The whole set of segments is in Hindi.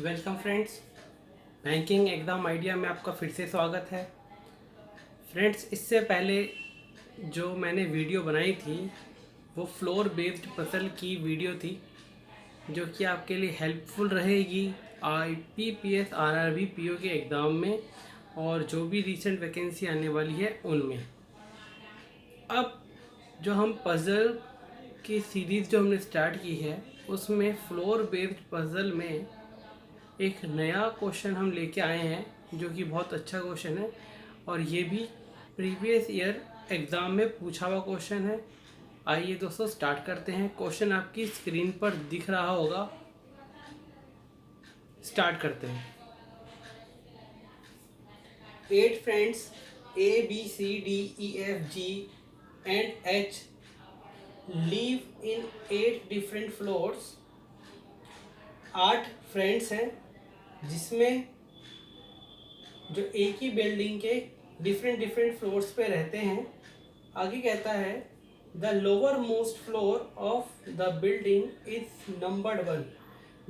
Welcome friends, banking exam idea में आपका फिर से स्वागत है। फ्रेंड्स, इससे पहले जो मैंने वीडियो बनाई थी वो फ्लोर बेस्ड पजल की वीडियो थी, जो कि आपके लिए हेल्पफुल रहेगी IPPS RRB PO के एग्ज़ाम में और जो भी रिसेंट वैकेंसी आने वाली है उनमें। अब जो हम पज़ल की सीरीज़ जो हमने स्टार्ट की है उसमें फ्लोर बेस्ड पज़ल में एक नया क्वेश्चन हम लेके आए हैं जो कि बहुत अच्छा क्वेश्चन है और ये भी प्रीवियस ईयर एग्ज़ाम में पूछा हुआ क्वेश्चन है। आइए दोस्तों स्टार्ट करते हैं। क्वेश्चन आपकी स्क्रीन पर दिख रहा होगा। स्टार्ट करते हैं। 8 friends ABCDEFG and H live in 8 different floors। 8 friends हैं जिसमें जो एक ही बिल्डिंग के डिफरेंट फ्लोर्स पे रहते हैं। आगे कहता है the lower most floor of the building is numbered 1।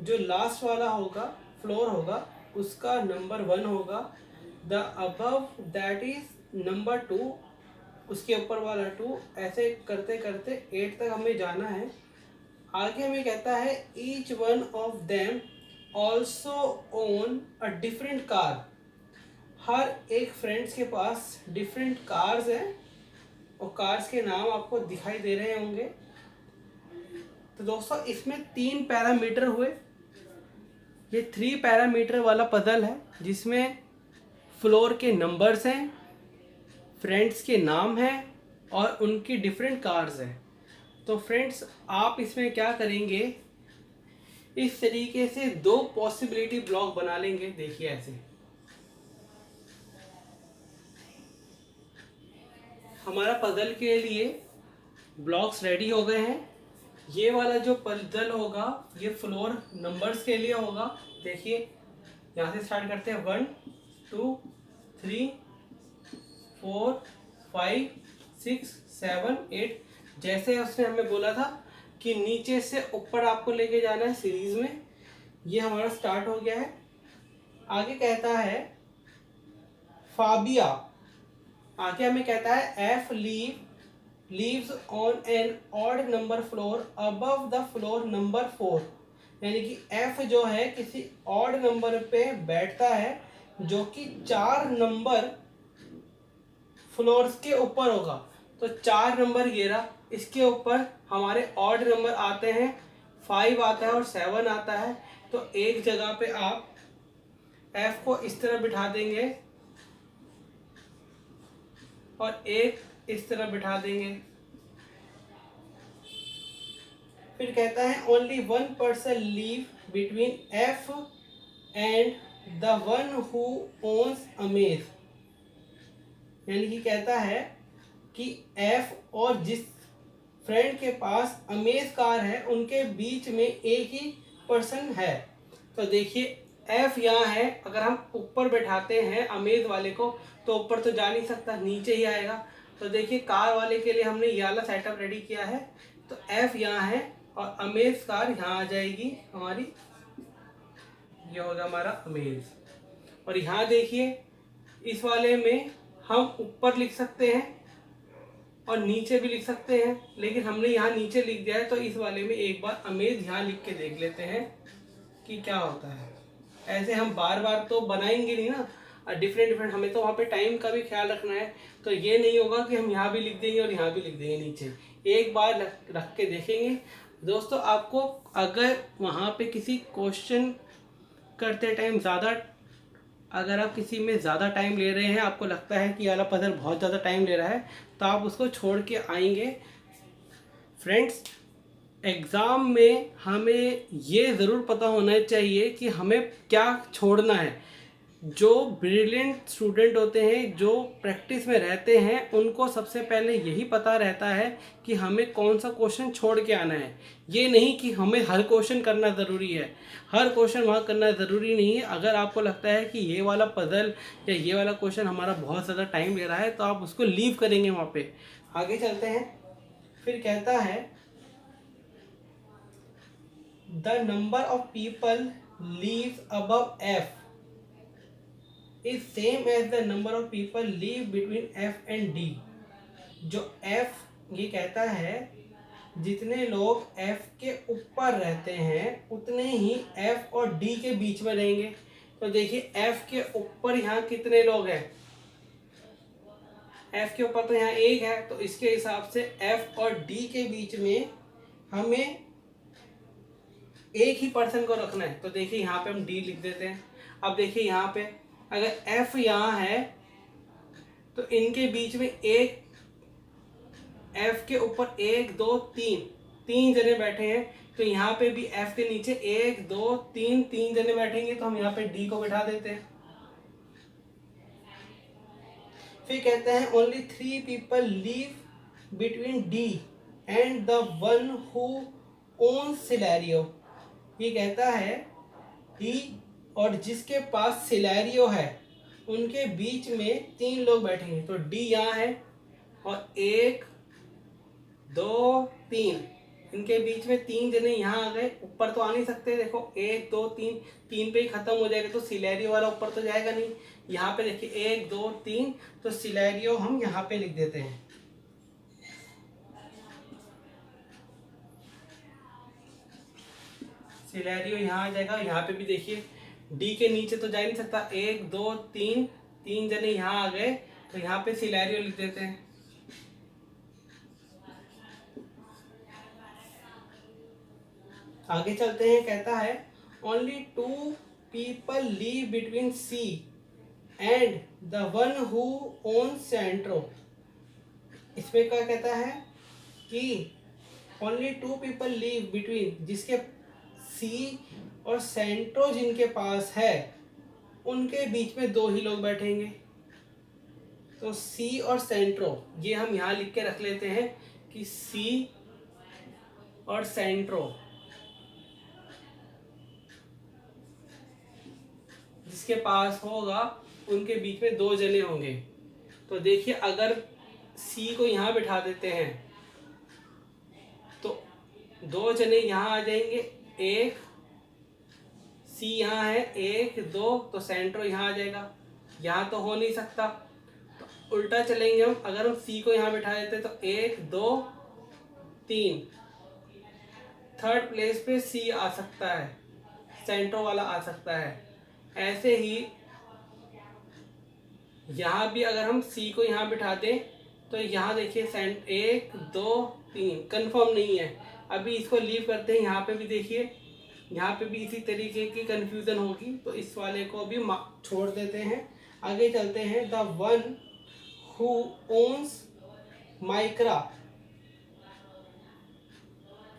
जो लास्ट वाला होगा फ्लोर होगा उसका नंबर 1 होगा। The above that is number 2, उसके ऊपर वाला 2। ऐसे करते करते 8 तक हमें जाना है। आगे हमें कहता है each one of them also own a different car. हर एक फ्रेंड्स के पास डिफरेंट कार्स हैं और कार्स के नाम आपको दिखाई दे रहे होंगे। तो दोस्तों इसमें 3 पैरामीटर हुए। ये 3 पैरामीटर वाला पजल है जिसमें फ्लोर के नंबर्स हैं, फ्रेंड्स के नाम हैं और उनकी डिफरेंट कार्स हैं। तो फ्रेंड्स आप इसमें क्या करेंगे, इस तरीके से 2 पॉसिबिलिटी ब्लॉक बना लेंगे। देखिए ऐसे हमारा पजल के लिए ब्लॉक्स रेडी हो गए हैं। ये वाला जो पजल होगा ये फ्लोर नंबर्स के लिए होगा। देखिए यहाँ से स्टार्ट करते हैं 1 2 3 4 5 6 7 8। जैसे उसने हमें बोला था कि नीचे से ऊपर आपको लेके जाना है सीरीज में, ये हमारा स्टार्ट हो गया है। आगे कहता है फाबिया। आगे हमें कहता है F leaves on an odd number floor above the floor number 4। यानी कि एफ जो है किसी ऑड नंबर पे बैठता है जो कि 4 नंबर फ्लोर्स के ऊपर होगा। तो 4 नंबर ये रहा, इसके ऊपर हमारे ऑड नंबर आते हैं, 5 आता है और 7 आता है। तो एक जगह पे आप एफ को इस तरह बिठा देंगे और एक इस तरह बिठा देंगे। फिर कहता है only 1 person leave between F and the one who owns amaze. यानी कि कहता है कि एफ और जिस फ्रेंड के पास अमेज कार है उनके बीच में एक ही पर्सन है। तो देखिए एफ यहाँ है, अगर हम ऊपर बैठाते हैं अमेज वाले को तो ऊपर तो जा नहीं सकता, नीचे ही आएगा। तो देखिए कार वाले के लिए हमने ये वाला सेटअप रेडी किया है। तो एफ यहाँ है और अमेज कार यहाँ आ जाएगी हमारी, ये होगा हमारा अमेज। और यहाँ देखिए इस वाले में हम ऊपर लिख सकते हैं और नीचे भी लिख सकते हैं, लेकिन हमने यहाँ नीचे लिख दिया है। तो इस वाले में एक बार अमेज यहाँ लिख के देख लेते हैं कि क्या होता है। ऐसे हम बार बार तो बनाएंगे नहीं ना, डिफरेंट हमें तो वहाँ पे टाइम का भी ख्याल रखना है। तो ये नहीं होगा कि हम यहाँ भी लिख देंगे और यहाँ भी लिख देंगे नीचे। एक बार रख के देखेंगे। दोस्तों आपको अगर वहाँ पे किसी क्वेश्चन करते टाइम अगर आप किसी में ज़्यादा टाइम ले रहे हैं, आपको लगता है कि ये वाला पजल बहुत ज़्यादा टाइम ले रहा है, तो आप उसको छोड़ के आएंगे। फ्रेंड्स एग्ज़ाम में हमें ये ज़रूर पता होना चाहिए कि हमें क्या छोड़ना है। जो ब्रिलियंट स्टूडेंट होते हैं, जो प्रैक्टिस में रहते हैं, उनको सबसे पहले यही पता रहता है कि हमें कौन सा क्वेश्चन छोड़ के आना है। ये नहीं कि हमें हर क्वेश्चन करना ज़रूरी है, हर क्वेश्चन वहाँ करना ज़रूरी नहीं है। अगर आपको लगता है कि ये वाला पजल या ये वाला क्वेश्चन हमारा बहुत ज़्यादा टाइम ले रहा है तो आप उसको लीव करेंगे वहाँ पे। आगे चलते हैं। फिर कहता है the number of people lives above F is same as the number of people live between F and D. जो F ये कहता है जितने लोग F के ऊपर रहते हैं उतने ही F और D के बीच में रहेंगे। तो देखिए F के ऊपर यहाँ कितने लोग हैं, F के ऊपर तो यहाँ एक है, तो इसके हिसाब से F और D के बीच में हमें एक ही पर्सन को रखना है। तो देखिए यहाँ पे हम D लिख देते हैं। अब देखिए यहाँ पे अगर F यहाँ है तो इनके बीच में एक F के ऊपर एक दो तीन जने बैठे हैं, तो यहाँ पे भी F के नीचे एक दो तीन जने बैठेंगे, तो हम यहाँ पे D को बिठा देते हैं। फिर कहते हैं only 3 people live between D and the one who own Celerio. ये कहता है D और जिसके पास सिलेरियो है उनके बीच में 3 लोग बैठेंगे। तो D यहाँ है और 1 2 3, इनके बीच में 3 जने यहाँ आ गए, ऊपर तो आ नहीं सकते। देखो 1 2 3 पे ही खत्म हो जाएगा, तो सिलेरियो वाला ऊपर तो जाएगा नहीं। यहाँ पे देखिए 1 2 3, तो सिलेरियो हम यहाँ पे लिख देते हैं। सिलेरियो यहाँ आ जाएगा। यहाँ पे भी देखिए डी के नीचे तो जा नहीं सकता, 1 2 3 जने यहाँ आ गए, तो यहाँ पे सिलेरियो लिख देते हैं। आगे चलते हैं। कहता है only 2 people live between C and the one who own Santro. इसमें क्या कहता है कि ओनली 2 पीपल लिव बिटवीन, जिसके सी और सेंट्रो जिनके पास है उनके बीच में 2 ही लोग बैठेंगे। तो सी और सेंट्रो ये हम यहाँ लिख के रख लेते हैं कि सी और सेंट्रो जिसके पास होगा उनके बीच में 2 जने होंगे। तो देखिए अगर सी को यहाँ बिठा देते हैं तो 2 जने यहाँ आ जाएंगे, एक सी यहाँ है 1 2, तो सेंट्रो यहाँ आ जाएगा। यहाँ तो हो नहीं सकता, तो उल्टा चलेंगे हम। अगर हम सी को यहाँ बिठा देते तो 1 2 3, थर्ड प्लेस पे सी आ सकता है, सेंट्रो वाला आ सकता है। ऐसे ही यहाँ भी अगर हम सी को यहाँ बिठा दें तो यहाँ देखिए 1 2 3 कंफर्म नहीं है। अभी इसको लीव करते हैं। यहाँ पे भी देखिए, यहाँ पे भी इसी तरीके की कंफ्यूजन होगी, तो इस वाले को भी छोड़ देते हैं। आगे चलते हैं। The one who owns Micra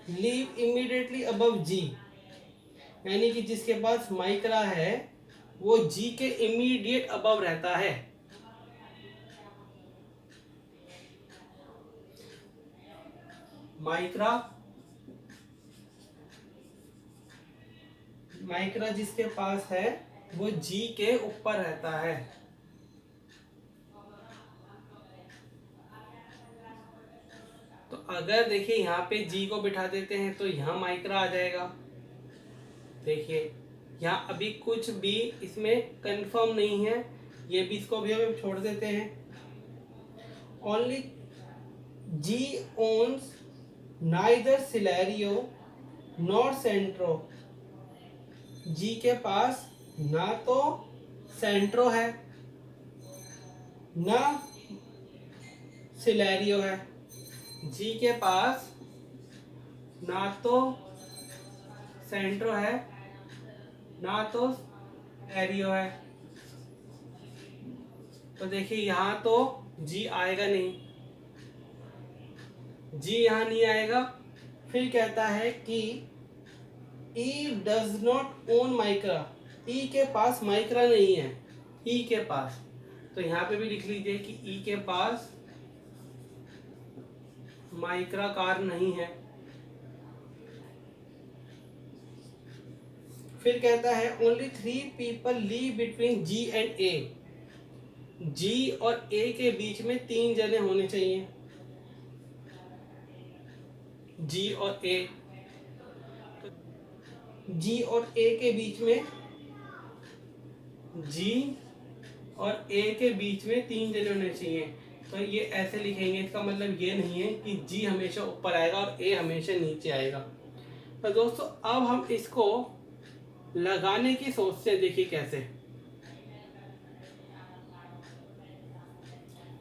leave immediately above G, यानी कि जिसके पास माइक्रा है वो जी के इमीडिएट अबव रहता है। माइक्रा जिसके पास है वो जी के ऊपर रहता है। तो अगर देखिए यहाँ पे जी को बिठा देते हैं तो यहाँ माइक्रा आ जाएगा। देखिए यहाँ अभी कुछ भी इसमें कंफर्म नहीं है, ये भी इसको भी हम छोड़ देते हैं। ओनली जी ओन्स नाइदर सिलेरियो नॉर सेंट्रो। जी के पास ना तो सेंट्रो है ना सिलेरियो है। जी के पास ना तो सेंट्रो है ना तो एरियो है। तो देखिए यहाँ तो जी आएगा नहीं, जी यहाँ नहीं आएगा। फिर कहता है कि E does not own Micra, E के पास माइक्रा नहीं है। E के पास, तो यहाँ पे भी लिख लीजिए कि E के पास माइक्रा कार नहीं है। फिर कहता है only 3 people live between G and A. G और ए के बीच में 3 जने होने चाहिए, जी और ए। जी और ए के बीच में, जी और ए के बीच में 3 जने होने चाहिए। तो ये ऐसे लिखेंगे, इसका मतलब ये नहीं है कि जी हमेशा ऊपर आएगा और ए हमेशा नीचे आएगा। तो दोस्तों अब हम इसको लगाने की सोचते हैं, देखिए कैसे।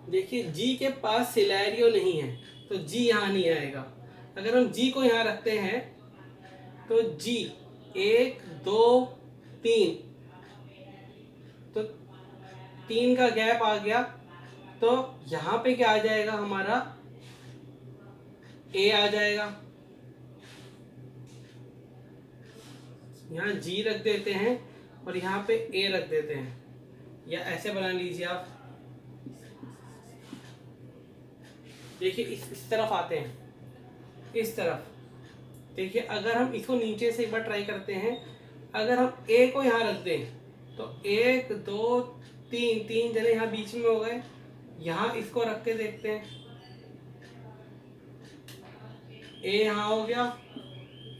देखिए जी के पास सिलेरियो नहीं है तो जी यहाँ नहीं आएगा। अगर हम जी को यहाँ रखते हैं तो जी 1 2 3, तो 3 का गैप आ गया, तो यहाँ पे क्या आ जाएगा हमारा, ए आ जाएगा। यहाँ जी रख देते हैं और यहाँ पे ए रख देते हैं, या ऐसे बना लीजिए आप। देखिए इस तरफ आते हैं, इस तरफ। देखिए अगर हम इसको नीचे से एक बार ट्राई करते हैं, अगर हम ए को यहाँ रख दें तो 1 2 3, 3 जने यहाँ बीच में हो गए। यहाँ इसको रख के देखते हैं, ए यहाँ हो गया,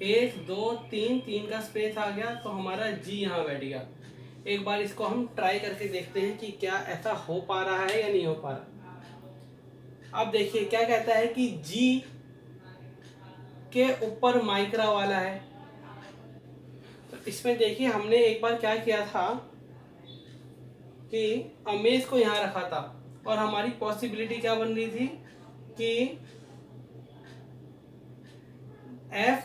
1 2 3, 3 का स्पेस आ गया, तो हमारा जी यहाँ बैठ गया। एक बार इसको हम ट्राई करके देखते हैं कि क्या ऐसा हो पा रहा है या नहीं हो पा रहा। अब देखिए क्या कहता है कि जी के ऊपर माइक्रा वाला है। तो इसमें देखिए हमने एक बार क्या किया था कि अमेज को यहाँ रखा था और हमारी पॉसिबिलिटी क्या बन रही थी कि एफ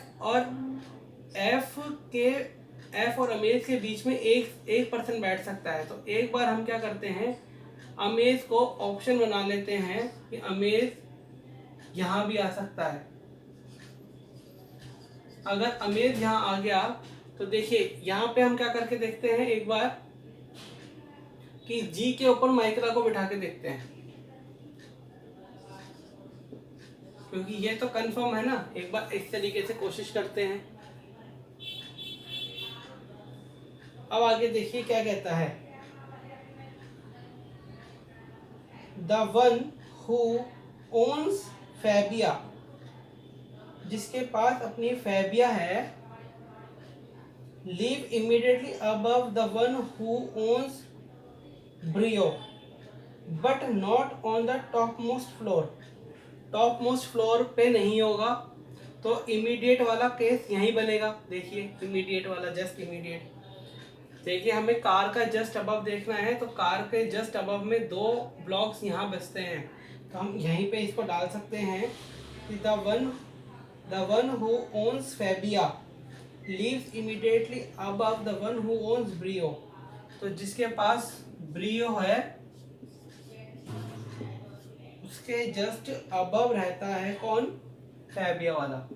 और अमेज के बीच में एक पर्सन बैठ सकता है। तो एक बार हम क्या करते हैं, अमेज को ऑप्शन बना लेते हैं कि अमेज यहाँ भी आ सकता है। अगर अमेज यहाँ आ गया तो देखिए यहाँ पे हम क्या करके देखते हैं एक बार कि जी के ऊपर माइक्रा को बिठा के देखते हैं, क्योंकि ये तो कंफर्म है ना। एक बार इस तरीके से कोशिश करते हैं। अब आगे देखिए क्या कहता है, the one who ons Fabia, जिसके पास अपनी फैबिया है, leave immediately above the one who ons Brio but not on the top most floor. Top most floor पे नहीं होगा, तो इमीडिएट वाला केस यहीं बनेगा। देखिए इमीडिएट वाला, जस्ट इमीडिएट। देखिए हमें कार का जस्ट अबव देखना है, तो कार के जस्ट अबव में 2 ब्लॉक्स यहाँ बचते हैं, तो हम यहीं पे इसको डाल सकते हैं कि the one who ons Fabia lives immediately above the one who owns Brio. तो जिसके पास ब्रियो है उसके जस्ट अबव रहता है कौन, फैबिया वाला।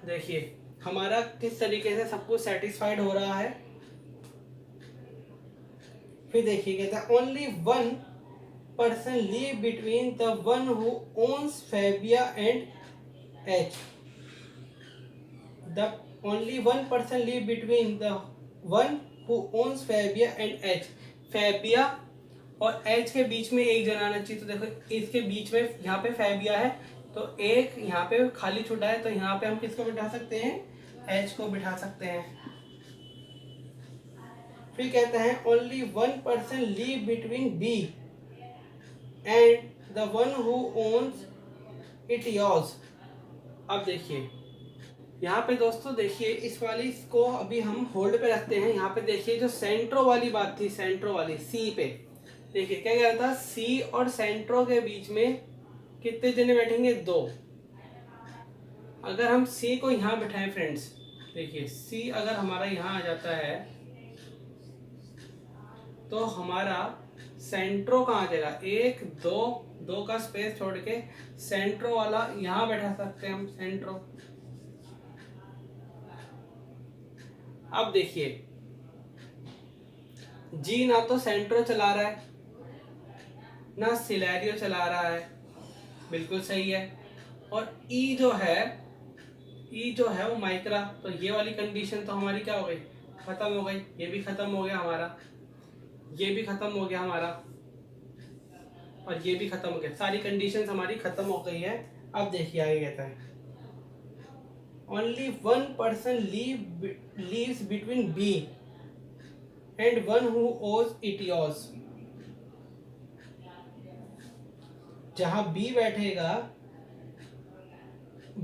देखिए हमारा किस तरीके से सब कुछ सेटिस्फाइड हो रहा है। फिर देखिए कहता है only one person leave between the one who ons Fabia and H. The only one person leave between the one who ons Fabia and H. Fabia और एच के बीच में एक जना आना चाहिए। तो देखो इसके बीच में यहाँ पे फैबिया है, तो एक यहाँ पे खाली छुटा है, तो यहाँ पे हम किसको बिठा सकते हैं, एच को बिठा सकते हैं। फिर कहता है only one person leave between B and the one who owns it yours. अब देखिए यहाँ पे दोस्तों, देखिए इस वाली को अभी हम होल्ड पे रखते हैं। यहाँ पे देखिए जो सेंट्रो वाली बात थी, सेंट्रो वाली सी पे, देखिए क्या कह रहा था, सी और सेंट्रो के बीच में कितने जने बैठेंगे, 2। अगर हम सी को यहाँ बिठाएं फ्रेंड्स, देखिए सी अगर हमारा यहाँ आ जाता है तो हमारा सेंट्रो कहाँ आ जाएगा, 1 2 का स्पेस छोड़ के सेंट्रो वाला यहाँ बैठा सकते हैं हम, सेंट्रो। अब देखिए जी ना तो सेंट्रो चला रहा है ना सिलेरियो चला रहा है, बिल्कुल सही है। और ई जो है वो माइक्रा, तो ये वाली कंडीशन तो हमारी क्या हो गई, खत्म हो गई। ये भी खत्म हो गया हमारा, ये भी खत्म हो गया हमारा, और ये भी खत्म हो गया। सारी कंडीशंस हमारी खत्म हो गई है। अब देखिए आगे कहता है only one person leaves between B and one who owes Etios. जहां B बैठेगा,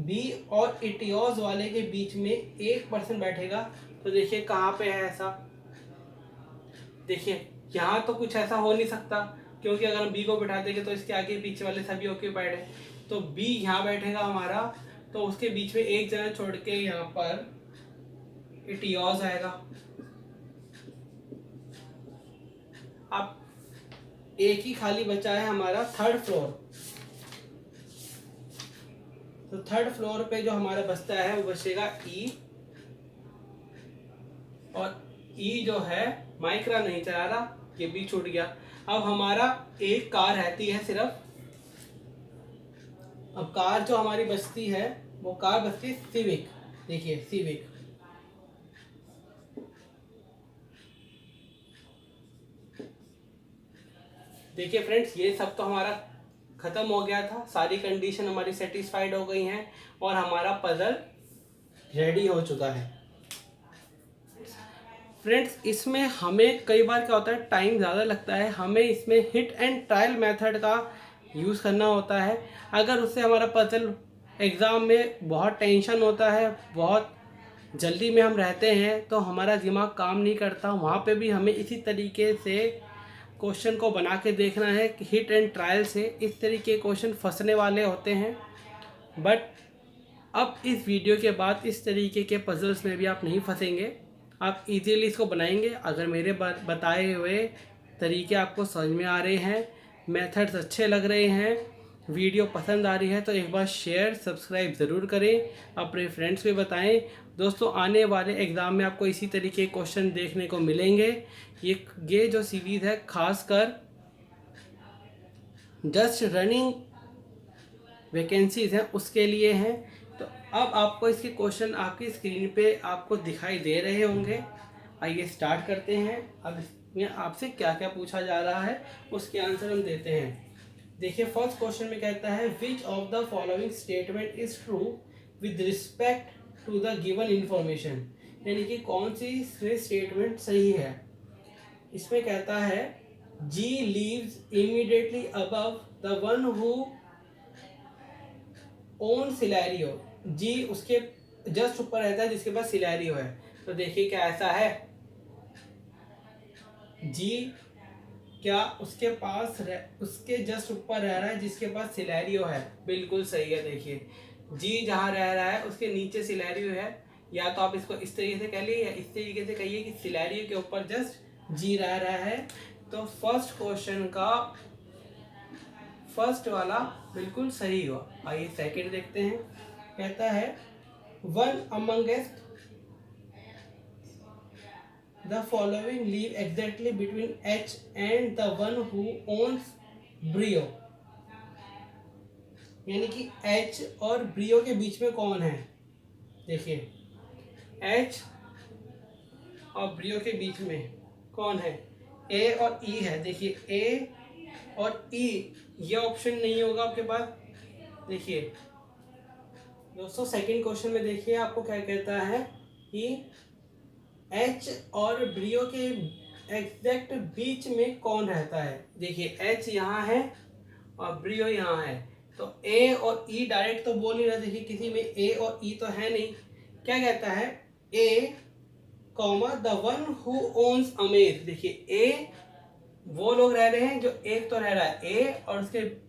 B और इटियोस वाले के बीच में एक पर्सन बैठेगा, तो देखिए कहाँ पे है ऐसा, देखिए यहाँ तो कुछ ऐसा हो नहीं सकता, क्योंकि अगर हम बी को बिठा देंगे तो इसके आगे पीछे वाले सभी ऑक्यूपाइड है, तो बी यहाँ बैठेगा हमारा, तो उसके बीच में एक जगह छोड़ के यहाँ पर इटियोस आएगा। अब एक ही खाली बचा है हमारा थर्ड फ्लोर, तो थर्ड फ्लोर पे जो हमारा बचता है वो बचेगा ई, और ई जो है माइक्रा नहीं चला रहा, ये भी छूट गया। अब हमारा एक कार रहती है सिर्फ, अब कार जो हमारी बचती है वो कार बचती है सिविक, देखिए सिविक। देखिए फ्रेंड्स, ये सब तो हमारा खत्म हो गया था, सारी कंडीशन हमारी सेटिस्फाइड हो गई हैं और हमारा पजल रेडी हो चुका है। फ्रेंड्स, इसमें हमें कई बार क्या होता है, टाइम ज़्यादा लगता है, हमें इसमें हिट एंड ट्रायल मेथड का यूज़ करना होता है। अगर उससे हमारा पजल एग्ज़ाम में बहुत टेंशन होता है, बहुत जल्दी में हम रहते हैं, तो हमारा दिमाग काम नहीं करता, वहाँ पे भी हमें इसी तरीके से क्वेश्चन को बना के देखना है कि हिट एंड ट्रायल से इस तरीके के क्वेश्चन फंसने वाले होते हैं। बट अब इस वीडियो के बाद इस तरीके के पजल्स में भी आप नहीं फंसेंगे, आप इजीली इसको बनाएंगे। अगर मेरे बताए हुए तरीके आपको समझ में आ रहे हैं, मेथड्स अच्छे लग रहे हैं, वीडियो पसंद आ रही है, तो एक बार शेयर सब्सक्राइब ज़रूर करें, अपने फ्रेंड्स को बताएं। दोस्तों, आने वाले एग्ज़ाम में आपको इसी तरीके के क्वेश्चन देखने को मिलेंगे। ये जो सीरीज़ है खासकर जस्ट रनिंग वैकेंसीज़ हैं उसके लिए हैं। तो अब आपको इसके क्वेश्चन आपकी स्क्रीन पे आपको दिखाई दे रहे होंगे। आइए स्टार्ट करते हैं। अब इसमें आपसे क्या क्या पूछा जा रहा है उसके आंसर हम देते हैं। देखिए, फर्स्ट क्वेश्चन में कहता है which of the following statement is true with respect to the given information, यानी कि कौन सी स्टेटमेंट सही है। इसमें कहता है G leaves immediately above the one who own Celerio, G उसके जस्ट ऊपर रहता है जिसके पास सिलेरियो है। तो देखिए क्या ऐसा है, जी क्या उसके पास उसके जस्ट ऊपर रह रहा है जिसके पास सिलेरियो है, बिल्कुल सही है। देखिए जी जहाँ रह रहा है उसके नीचे सिलेरियो है, या तो आप इसको इस तरीके से कह लीजिए या इस तरीके से कहिए कि सिलेरियो के ऊपर जस्ट जी रह रहा है। तो फर्स्ट क्वेश्चन का फर्स्ट वाला बिल्कुल सही हुआ। आइए सेकंड देखते हैं। कहता है one amongst the following leave exactly between H and the one who ons Brio, यानी कि एच और ब्रियो के बीच में कौन है। देखिए एच और ब्रियो के बीच में कौन है, ए और ई है। देखिए ए और ई, ये ऑप्शन नहीं होगा आपके पास। देखिए दोस्तों, सेकंड क्वेश्चन में देखिए आपको क्या कहता है कि एच और ब्रियो के एग्जैक्ट बीच में कौन रहता है। देखिए एच यहाँ है और ब्रियो यहाँ है, तो ए और ई डायरेक्ट तो बोल नहीं रहा। देखिए किसी में ए और ई तो है नहीं। क्या कहता है, A comma the one who owns Amaze. देखिए ए वो लोग रह रहे हैं जो एक तो रह रहा है ए, और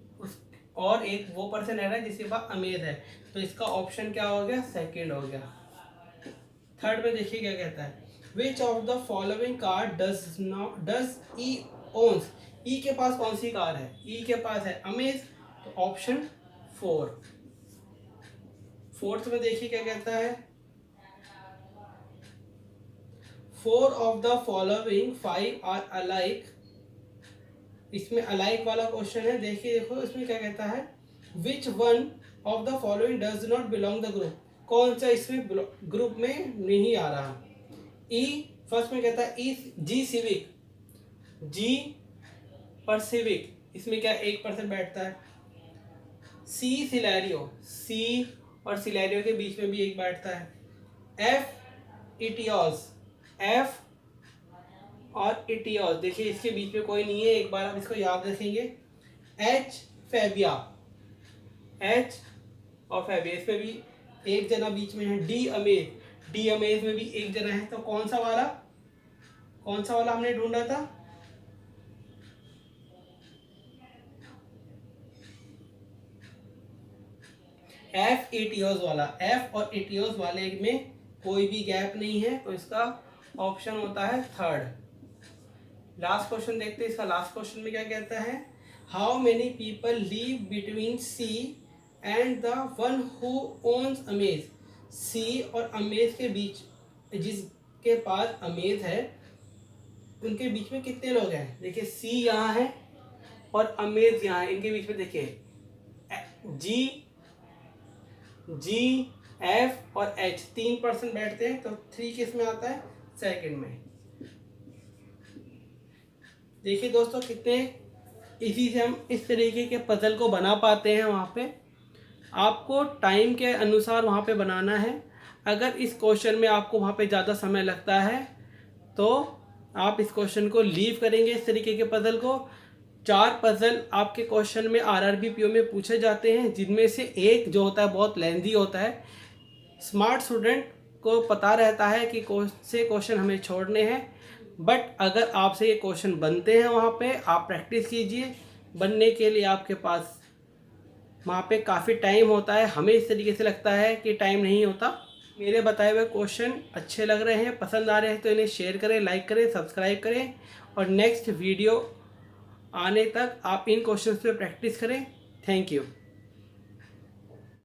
और एक वो पर्सन रह रहा है जिसके पास अमेज है, तो इसका ऑप्शन क्या हो गया, सेकंड हो गया। थर्ड में देखिए क्या कहता है which of the following car does E owns. E के पास कौन सी कार है, ई के पास है अमेज, तो ऑप्शन फोर्थ में देखिए क्या कहता है four of the following five are alike. इसमें अलाइक वाला क्वेश्चन है। देखिए देखो इसमें क्या कहता है which one of the following does not belong the group, कौन सा इसमें ग्रुप में नहीं आ रहा। ई फर्स्ट में कहता है ई जी सिविक, जी पर सिविक इसमें क्या एक पर्सन बैठता है। सी सिलेरियो, सी और सिलेरियो के बीच में भी एक बैठता है। एफ इटियोस, एफ और इटियोस, देखिए इसके बीच में कोई नहीं है, एक बार आप इसको याद रखेंगे। एच फेबिया, एच और फेबिया, इसमें भी एक जना बीच में है। डी अमेज, डी अमेज में भी एक जना है। तो कौन सा वाला हमने ढूंढा था? एफ इटियोस वाला, एफ और इटियोस वाले में कोई भी गैप नहीं है, तो इसका ऑप्शन होता है थर्ड। लास्ट क्वेश्चन देखते हैं, इसका लास्ट क्वेश्चन में क्या कहता है? How many people leave between C and the one who owns Amaze. C और अमेज के बीच, जिसके पास अमेज है, उनके बीच में कितने लोग हैं? देखिए सी यहाँ है और अमेज यहाँ है, इनके बीच में देखिए जी एफ और एच 3% बैठते हैं, तो 3 किस में आता है? सेकंड में। देखिए दोस्तों कितने इसी से हम इस तरीके के पजल को बना पाते हैं। वहाँ पे आपको टाइम के अनुसार वहाँ पे बनाना है। अगर इस क्वेश्चन में आपको वहाँ पे ज़्यादा समय लगता है तो आप इस क्वेश्चन को लीव करेंगे, इस तरीके के पजल को। 4 पजल आपके क्वेश्चन में आरआरबी पीओ में पूछे जाते हैं, जिनमें से एक जो होता है बहुत लेंथी होता है। स्मार्ट स्टूडेंट को पता रहता है कि कौन से क्वेश्चन हमें छोड़ने हैं, बट अगर आपसे ये क्वेश्चन बनते हैं वहाँ पे आप प्रैक्टिस कीजिए। बनने के लिए आपके पास वहाँ पे काफ़ी टाइम होता है। हमें इस तरीके से लगता है कि टाइम नहीं होता। मेरे बताए हुए क्वेश्चन अच्छे लग रहे हैं, पसंद आ रहे हैं, तो इन्हें शेयर करें, लाइक करें, सब्सक्राइब करें, और नेक्स्ट वीडियो आने तक आप इन क्वेश्चंस पे प्रैक्टिस करें। Thank you.